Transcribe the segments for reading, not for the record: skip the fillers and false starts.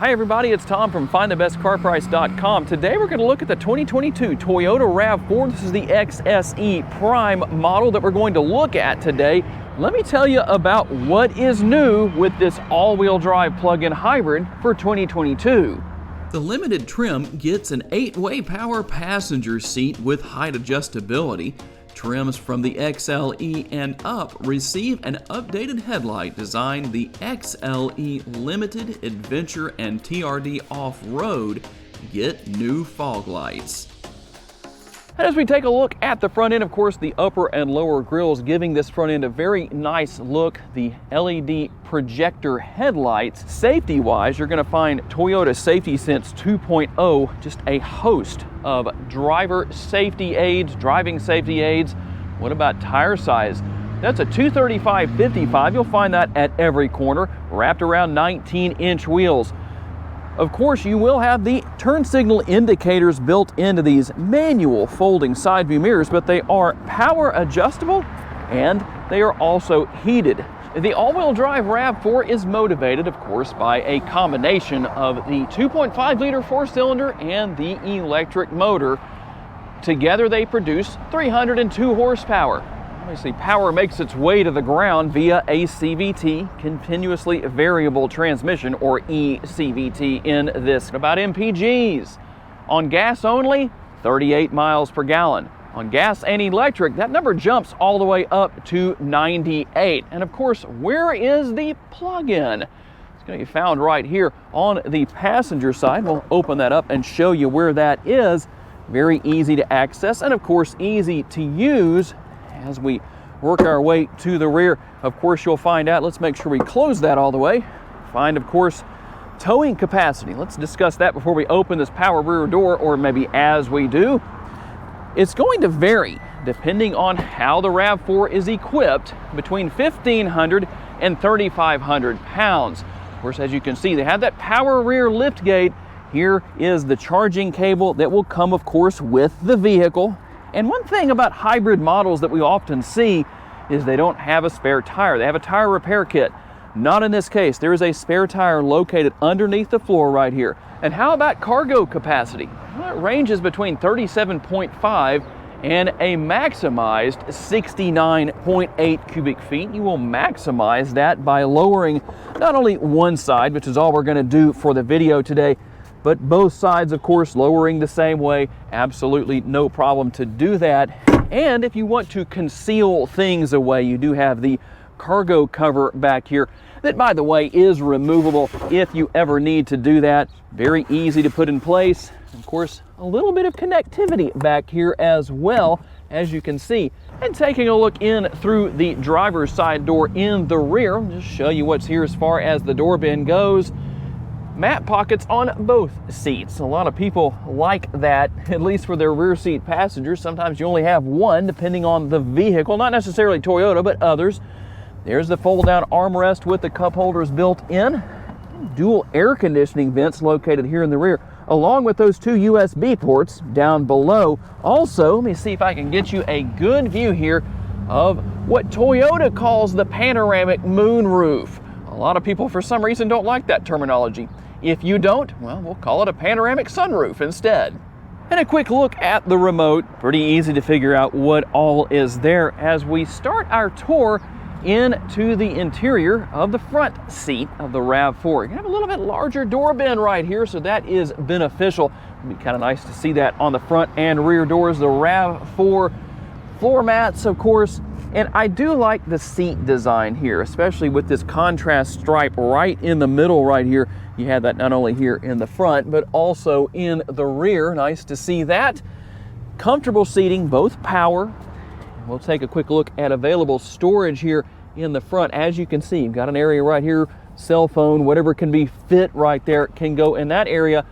Hi everybody, it's Tom from FindTheBestCarPrice.com. Today we're going to look at the 2022 Toyota RAV4. This is the XSE Prime model that we're going to look at today. Let me tell you about what is new with this all-wheel drive plug-in hybrid for 2022. The limited trim gets an 8-way power passenger seat with height adjustability. Trims from the XLE and up receive an updated headlight designed the XLE Limited, Adventure, and TRD Off-Road get new fog lights. And as we take a look at the front end, of course, the upper and lower grills giving this front end a very nice look. The LED projector headlights. Safety-wise, you're going to find Toyota Safety Sense 2.0, just a host of driver safety aids, driving safety aids. What about tire size? That's a 235/55. You'll find that at every corner, wrapped around 19-inch wheels. Of course, you will have the turn signal indicators built into these manual folding side view mirrors, but they are power adjustable and they are also heated. The all-wheel drive RAV4 is motivated, of course, by a combination of the 2.5-liter four-cylinder and the electric motor. Together, they produce 302 horsepower. Obviously, power makes its way to the ground via a CVT, continuously variable transmission, or eCVT in this. What about MPGs? On gas only, 38 miles per gallon. On gas and electric, that number jumps all the way up to 98. And of course, where is the plug-in? It's going to be found right here on the passenger side. We'll open that up and show you where that is. Very easy to access and of course easy to use. As we work our way to the rear, of course, you'll find out, let's make sure we close that all the way. Find, of course, towing capacity. Let's discuss that before we open this power rear door, or maybe as we do. It's going to vary depending on how the RAV4 is equipped, between 1,500 and 3,500 pounds. Of course, as you can see, they have that power rear lift gate. Here is the charging cable that will come, of course, with the vehicle. And one thing about hybrid models that we often see is they don't have a spare tire. They have a tire repair kit. Not in this case. There is a spare tire located underneath the floor right here. And how about cargo capacity? Well, it ranges between 37.5 and a maximized 69.8 cubic feet. You will maximize that by lowering not only one side, which is all we're going to do for the video today, but both sides, of course, lowering the same way. Absolutely no problem to do that. And if you want to conceal things away, you do have the cargo cover back here that, by the way, is removable if you ever need to do that. Very easy to put in place. Of course, a little bit of connectivity back here as well, as you can see. And taking a look in through the driver's side door in the rear, I'll just show you what's here as far as the door bin goes. Mat pockets on both seats. A lot of people like that, at least for their rear seat passengers. Sometimes you only have one, depending on the vehicle. Not necessarily Toyota, but others. There's the fold-down armrest with the cup holders built in. Dual air conditioning vents located here in the rear, along with those two USB ports down below. Also, let me see if I can get you a good view here of what Toyota calls the panoramic moonroof. A lot of people, for some reason, don't like that terminology. If you don't, well, we'll call it a panoramic sunroof instead. And a quick look at the remote. Pretty easy to figure out what all is there as we start our tour into the interior of the front seat of the RAV4. You're gonna have a little bit larger door bin right here, so that is beneficial. It'd be kind of nice to see that on the front and rear doors. The RAV4 floor mats, of course. And I do like the seat design here, especially with this contrast stripe right in the middle right here. You have that not only here in the front, but also in the rear. Nice to see that. Comfortable seating, both power. We'll take a quick look at available storage here in the front. As you can see, you've got an area right here, cell phone, whatever can be fit right there can go in that area.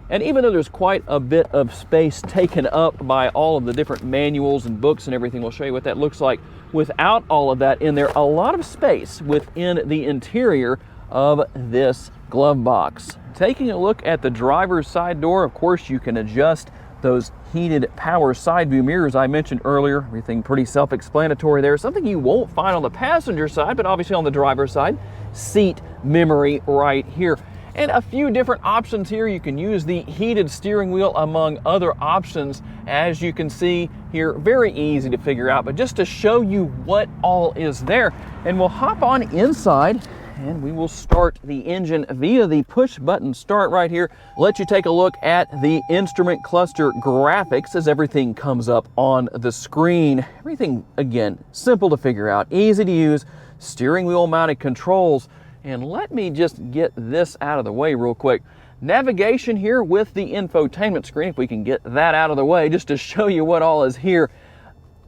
And even though there's quite a bit of space taken up by all of the different manuals and books and everything, we'll show you what that looks like without all of that in there. A lot of space within the interior of this glove box. Taking a look at the driver's side door, of course, you can adjust those heated power side view mirrors I mentioned earlier. Everything pretty self-explanatory there. Something you won't find on the passenger side, but obviously on the driver's side, seat memory right here. and a few different options here. You can use the heated steering wheel among other options. As you can see here, very easy to figure out, but just to show you what all is there, and we'll hop on inside and we will start the engine via the push button start right here. Let you take a look at the instrument cluster graphics as everything comes up on the screen. Everything, again, simple to figure out, easy to use, steering wheel mounted controls. And let me just get this out of the way real quick. Navigation here with the infotainment screen, if we can get that out of the way, just to show you what all is here.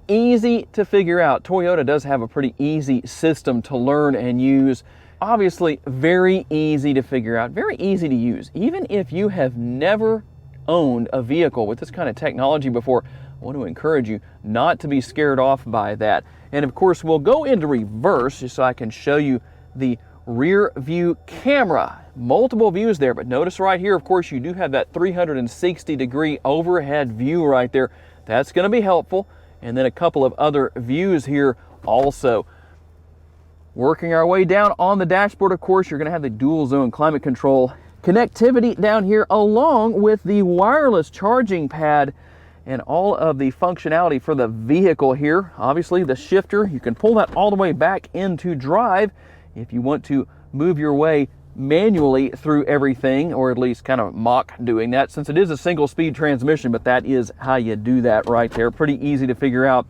Easy to figure out. Toyota does have a pretty easy system to learn and use. Obviously, very easy to figure out, very easy to use. Even if you have never owned a vehicle with this kind of technology before, I want to encourage you not to be scared off by that. And of course, we'll go into reverse just so I can show you the rear view camera. Multiple views there, but notice right here, of course, you do have that 360-degree overhead view right there. That's going to be helpful. And then a couple of other views here also. Working our way down on the dashboard, of course, you're going to have the dual zone climate control connectivity down here, along with the wireless charging pad and all of the functionality for the vehicle here. Obviously, the shifter, you can pull that all the way back into drive if you want to move your way manually through everything, or at least kind of mock doing that, since it is a single speed transmission, but that is how you do that right there. Pretty easy to figure out.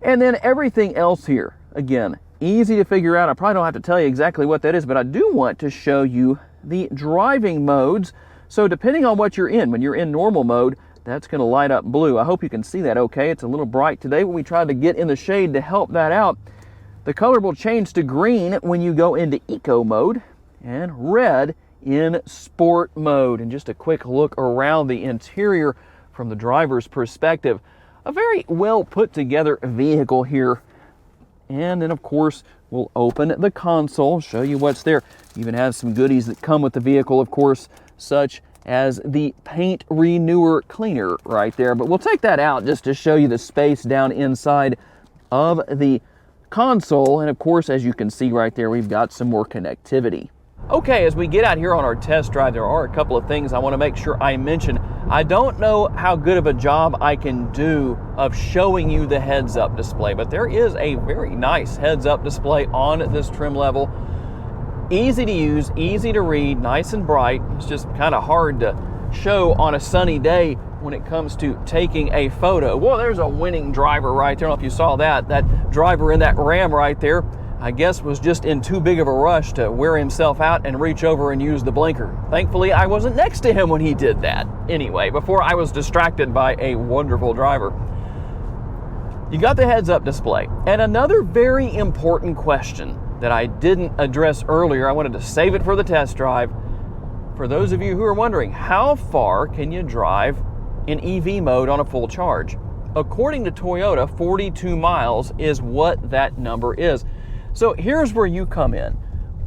And then everything else here, again, easy to figure out. I probably don't have to tell you exactly what that is, but I do want to show you the driving modes. So depending on what you're in, when you're in normal mode, that's going to light up blue. I hope you can see that okay. It's a little bright today when we tried to get in the shade to help that out. The color will change to green when you go into eco mode, and red in sport mode. And just a quick look around the interior from the driver's perspective. A very well put together vehicle here. And then, of course, we'll open the console, show you what's there. Even has some goodies that come with the vehicle, of course, such as the paint renewer cleaner right there. But we'll take that out just to show you the space down inside of the console. And of course, as you can see right there, we've got some more connectivity. Okay, as we get out here on our test drive, there are a couple of things I want to make sure I mention. I don't know how good of a job I can do of showing you the heads-up display, but there is a very nice heads-up display on this trim level. Easy to use, easy to read, nice and bright. It's just kind of hard to show on a sunny day when it comes to taking a photo. Well, there's a winning driver right there. I don't know if you saw that. That driver in that Ram right there, I guess, was just in too big of a rush to wear himself out and reach over and use the blinker. Thankfully, I wasn't next to him when he did that. Anyway, before I was distracted by a wonderful driver. You got the heads-up display. And another very important question that I didn't address earlier, I wanted to save it for the test drive. For those of you who are wondering, how far can you drive in EV mode on a full charge? According to Toyota, 42 miles is what that number is. So here's where you come in.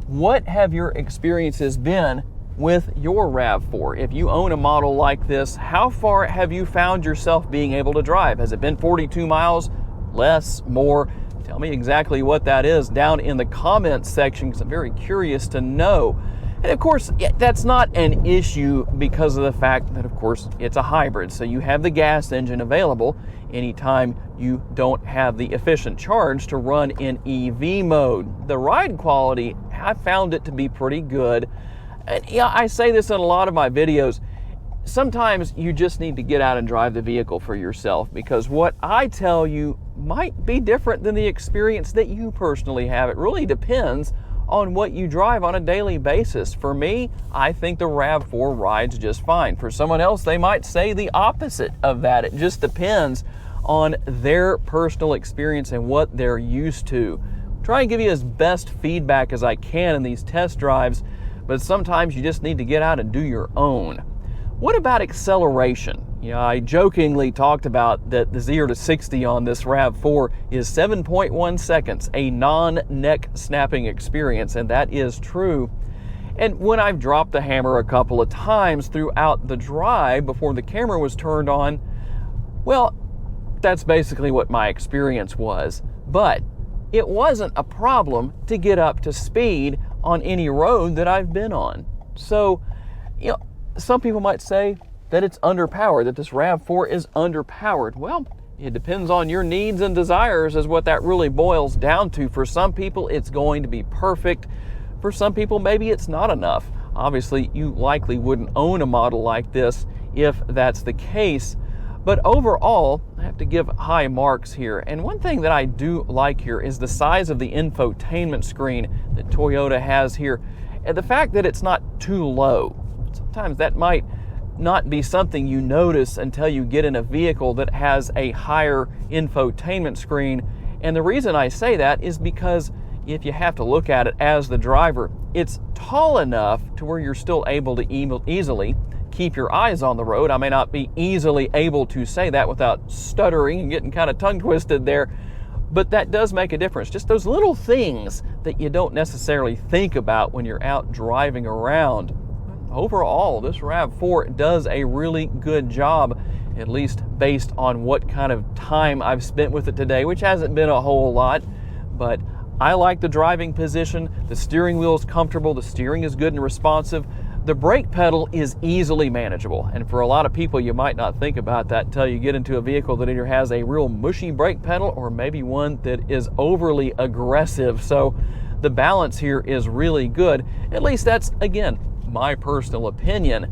What have your experiences been with your RAV4? If you own a model like this, how far have you found yourself being able to drive? Has it been 42 miles, less, more? Tell me exactly what that is down in the comments section, because I'm very curious to know. And of course, that's not an issue because of the fact that, of course, it's a hybrid. So you have the gas engine available anytime you don't have the efficient charge to run in EV mode. The ride quality, I found it to be pretty good. And yeah, I say this in a lot of my videos. Sometimes you just need to get out and drive the vehicle for yourself, because what I tell you might be different than the experience that you personally have. It really depends on what you drive on a daily basis. For me, I think the RAV4 rides just fine. For someone else, they might say the opposite of that. It just depends on their personal experience and what they're used to. Try and give you as best feedback as I can in these test drives, but sometimes you just need to get out and do your own. What about acceleration? I jokingly talked about that the 0 to 60 on this RAV4 is 7.1 seconds, a non-neck snapping experience, and that is true. And when I've dropped the hammer a couple of times throughout the drive before the camera was turned on, well, that's basically what my experience was. But it wasn't a problem to get up to speed on any road that I've been on. So You know, some people might say that it's underpowered, that this RAV4 is underpowered. Well, it depends on your needs and desires is what that really boils down to. For some people, it's going to be perfect. For some people, maybe it's not enough. Obviously, you likely wouldn't own a model like this if that's the case. But overall, I have to give high marks here. And one thing that I do like here is the size of the infotainment screen that Toyota has here. And the fact that it's not too low. Sometimes that might not be something you notice until you get in a vehicle that has a higher infotainment screen. And the reason I say that is because if you have to look at it as the driver, it's tall enough to where you're still able to easily keep your eyes on the road. I may not be easily able to say that without stuttering and getting kind of tongue twisted there, but that does make a difference. Just those little things that you don't necessarily think about when you're out driving around. Overall, this RAV4 does a really good job, at least based on what kind of time I've spent with it today, which hasn't been a whole lot, but I like the driving position. The steering wheel is comfortable. The steering is good and responsive. The brake pedal is easily manageable, and for a lot of people, you might not think about that until you get into a vehicle that either has a real mushy brake pedal or maybe one that is overly aggressive. So the balance here is really good. At least that's, again, my personal opinion.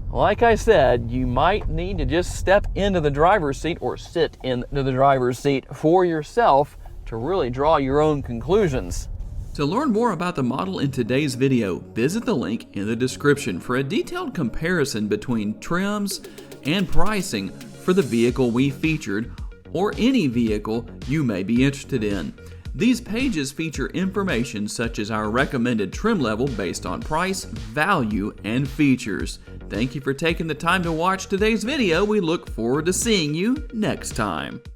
Like I said, you might need to just step into the driver's seat or sit into the driver's seat for yourself to really draw your own conclusions. To learn more about the model in today's video, visit the link in the description for a detailed comparison between trims and pricing for the vehicle we featured or any vehicle you may be interested in. These pages feature information such as our recommended trim level based on price, value, and features. Thank you for taking the time to watch today's video. We look forward to seeing you next time.